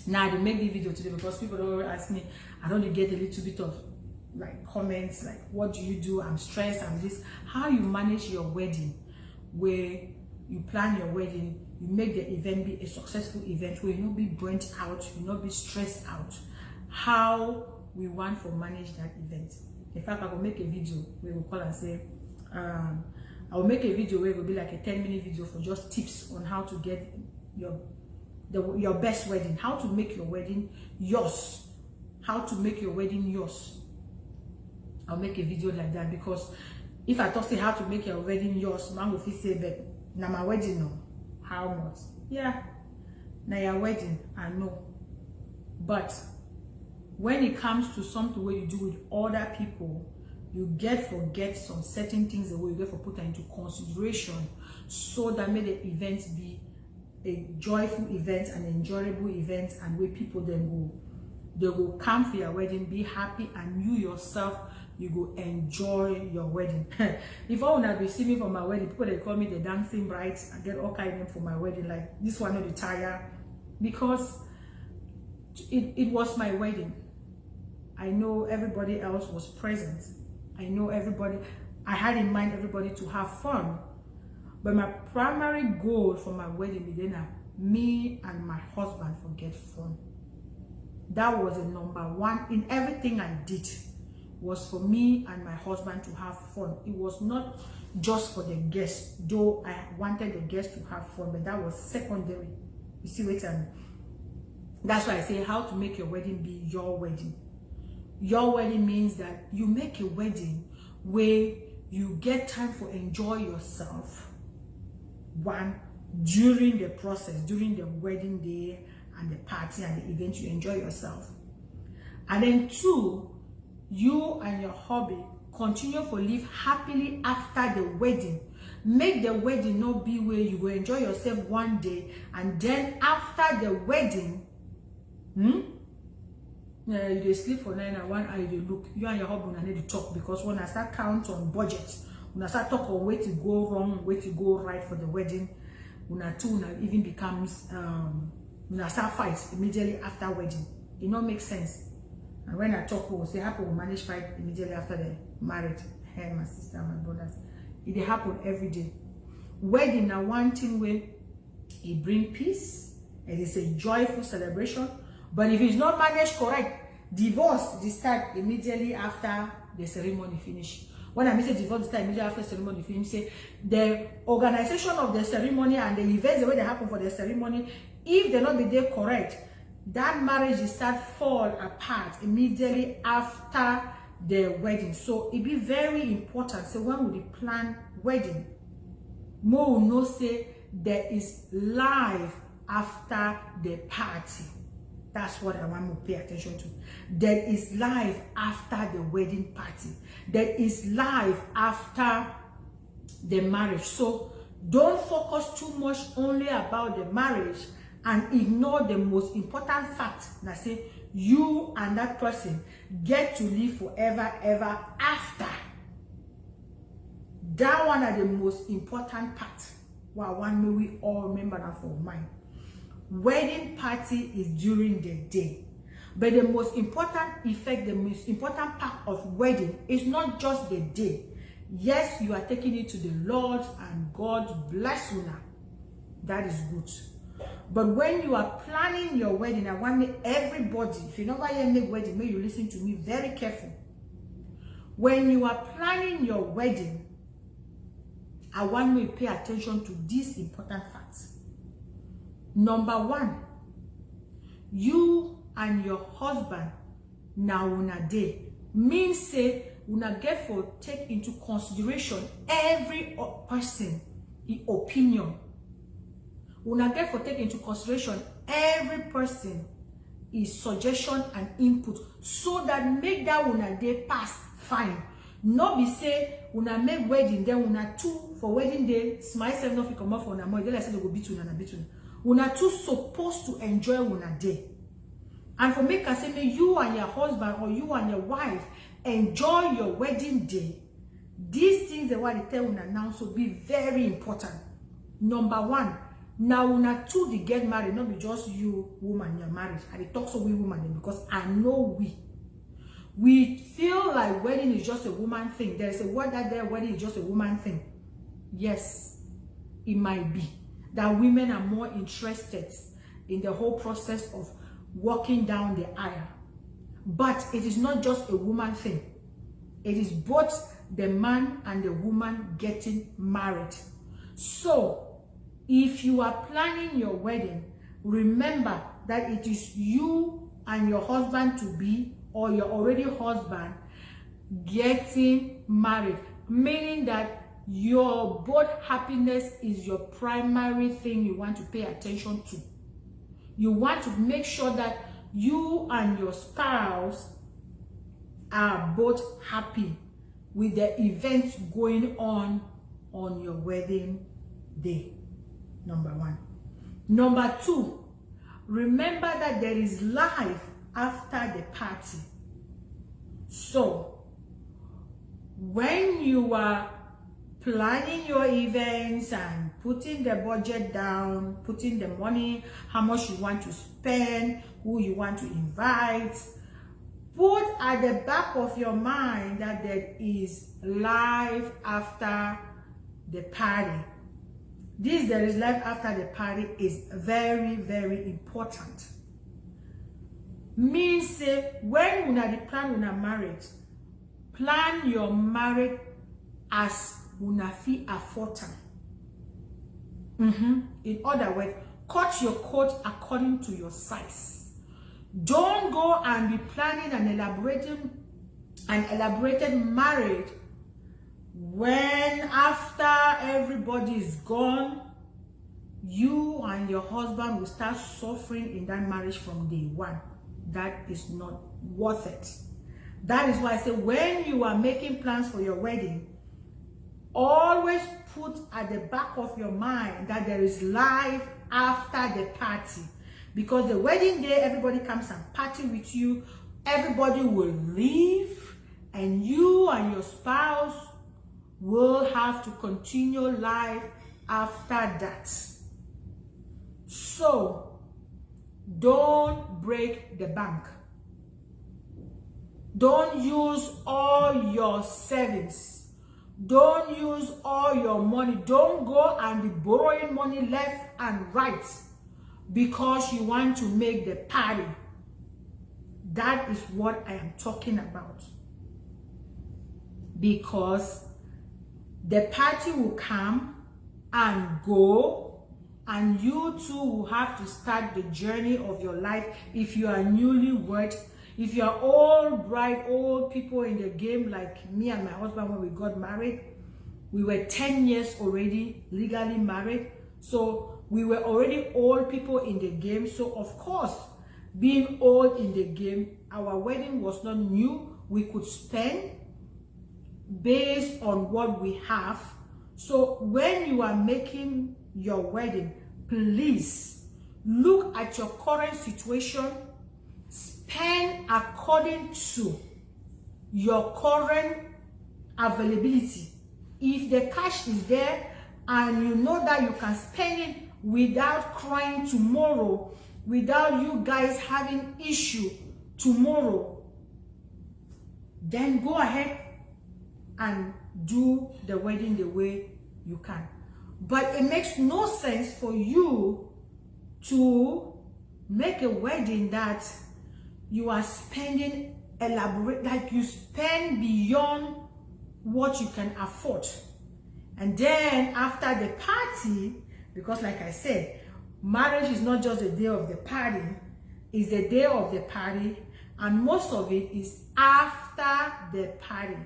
Now I make this video today because people always ask me, I don't get a little bit of like comments like, what do you do? I'm stressed, I'm this. How you manage your wedding, where you plan your wedding, you make the event be a successful event where you not be burnt out, you not be stressed out. How we want to manage that event. In fact, I will make a video where we call and say, I will make a video where it will be like a 10-minute video for just tips on how to get your best wedding, how to make your wedding yours, how to make your wedding yours. I'll make a video like that, because if I talk say how to make your wedding yours, man will say, but now my wedding no, how much? Yeah, now your wedding I know, but when it comes to something where you do with other people, you forget some certain things that you get for put into consideration, so that may the event be a joyful event, an enjoyable event, and where people then they will come for your wedding, be happy, and you yourself, you go enjoy your wedding. If I wanna be see me for my wedding, people they call me the dancing bride. I get all kind of name for my wedding, like this one not the tire, because it was my wedding. I know everybody else was present. I know everybody, I had in mind everybody to have fun. But my primary goal for my wedding began me and my husband for get fun. That was the number one in everything I did, was for me and my husband to have fun. It was not just for the guests, though I wanted the guests to have fun, but that was secondary. You see what I mean? That's why I say how to make your wedding be your wedding. Your wedding means that you make a wedding where you get time for enjoy yourself. One, during the process, during the wedding day and the party and the event, you enjoy yourself. And then two, you and your hubby continue to live happily after the wedding. Make the wedding not be where you will enjoy yourself one day, and then after the wedding, you sleep for 9 and 1 hour, you look, you and your husband need to talk, because when I start count on budgets, when I start talk on where to go wrong, where to go right for the wedding, when I even becomes when I start fights immediately after wedding. It not make sense. And when I talk, we'll say happen, we'll manage fight immediately after the marriage. Hey, my sister, my brothers, it happen every day. Wedding now one thing where it bring peace, it is a joyful celebration. But if it's not managed correct, divorce they start immediately after the ceremony finish. When I say divorce, they start immediately after the ceremony finish. Say the organization of the ceremony and the events the way they happen for the ceremony, if they not be there correct, that marriage will start fall apart immediately after the wedding. So it be very important. So when we plan wedding, more will know say there is life after the party. That's what I want to pay attention to. There is life after the wedding party. There is life after the marriage. So don't focus too much only about the marriage and ignore the most important fact. That say you and that person get to live forever ever after. That one are the most important part. Well, one may we all remember that for mine. Wedding party is during the day, but the most important effect, the most important part of wedding is not just the day. Yes, you are taking it to the Lord and God bless you now. That is good. But when you are planning your wedding, I want everybody, if you never hear make wedding, may you listen to me very careful. When you are planning your wedding, I want you to pay attention to these important facts. Number one, you and your husband now una day means say una get for take into consideration every person opinion. Una get for take into consideration every person suggestion and input, so that make that una day pass fine. Not be say una make wedding then una two for wedding day smile self not fit come off for una more. Then I say they go beat una between. Una two supposed to enjoy una day. And for make I say may you and your husband or you and your wife enjoy your wedding day. These things the one they tell una now so be very important. Number one, Now una two dey get married, not be just you woman you're married. I dey talk so we woman because I know we feel like wedding is just a woman thing. There's a word that there, wedding is just a woman thing. Yes, it might be that women are more interested in the whole process of walking down the aisle. But it is not just a woman thing. It is both the man and the woman getting married. So, if you are planning your wedding, remember that it is you and your husband to be, or your already husband, getting married, meaning that your both happiness is your primary thing you want to pay attention to. You want to make sure that you and your spouse are both happy with the events going on your wedding day. Number one. Number two, remember that there is life after the party. So, when you are planning your events and putting the budget down, putting the money, how much you want to spend, who you want to invite, put at the back of your mind that there is life after the party. This there is life after the party is very, very important. Means when una dey plan una marriage, plan your marriage as una fit afford am. In other words, cut your coat according to your size. Don't go and be planning an elaborated marriage when after everybody is gone, you and your husband will start suffering in that marriage from day one. That is not worth it. That is why I say when you are making plans for your wedding, always put at the back of your mind that there is life after the party. Because the wedding day, everybody comes and party with you. Everybody will leave, and you and your spouse will have to continue life after that. So, don't break the bank. Don't use all your savings. Don't use all your money. Don't go and be borrowing money left and right because you want to make the party. That is what I am talking about. Because the party will come and go, and you two will have to start the journey of your life. If you are newlywed, if you are old bride, old people in the game like me and my husband when we got married, we were 10 years already legally married. So we were already old people in the game. So of course, being old in the game, our wedding was not new. We could spend based on what we have. So when you are making your wedding, please look at your current situation, spend according to your current availability. If the cash is there and you know that you can spend it without crying tomorrow, without you guys having issue tomorrow, then go ahead and do the wedding the way you can. But it makes no sense for you to make a wedding that you are spending elaborate, like you spend beyond what you can afford. And then after the party, because like I said, marriage is not just the day of the party, it's the day of the party, and most of it is after the party.